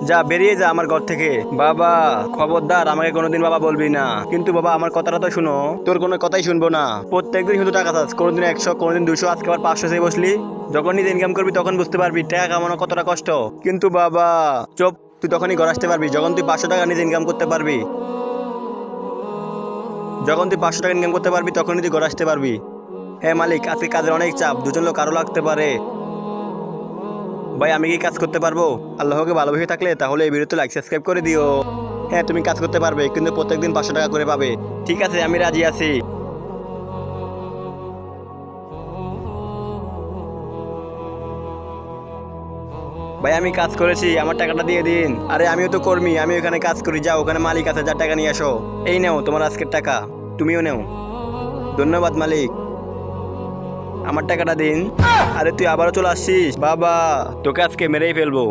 যা বেরিয়ে যা আমার ঘর থেকে। বাবা খবরদার আমাকে কোনোদিন বাবা বলবি না, কিন্তু বাবা আমার কথাটা তো শুনো। তোর কোনো কথাই শুনবো না। প্রত্যেকদিন শুধু টাকা চাস, কোনোদিন 100, কোনোদিন 200, আজকে আবার 500 চেয়ে বসলি। যখন নিজে ইনকাম করবি তখন বুঝতে পারবি টাকা কামানো কতটা কষ্ট। কিন্তু বাবা চুপ, তুই তখনই ঘর আসতে পারবি যখন তুই 500 টাকা নিজে ইনকাম করতে পারবি। যখন তুই 500 টাকা ইনকাম করতে পারবি তখনই তুই ঘর আসতে পারবি। হ্যাঁ মালিক, আজকে কাজের অনেক চাপ, দুজন লোক আরো লাগতে পারে। ভাই আমি কি কাজ করতে পারবো? আল্লাহকে ভালোবেসে থাকলে তাহলে এই ভিডিওতে লাইক সাবস্ক্রাইব করে দিও। হ্যাঁ তুমি কাজ করতে পারবে, কিন্তু প্রত্যেকদিন 500 টাকা করে পাবে। ঠিক আছে, আমি রাজি আছি। ভাই আমি কাজ করেছি, আমার টাকাটা দিয়ে দিন। আরে আমিও তো কর্মী, আমি ওখানে কাজ করি। যাও, ওখানে মালিক আছে, যার টাকা নিয়ে আসো। এই নাও তোমার আজকের টাকা, তুমিও নেও। ধন্যবাদ মালিক, আমার টাকাটা দিন। আরে তুই আবারও চলে আসছিস? বাবা তোকে আজকে মেরেই ফেলবো।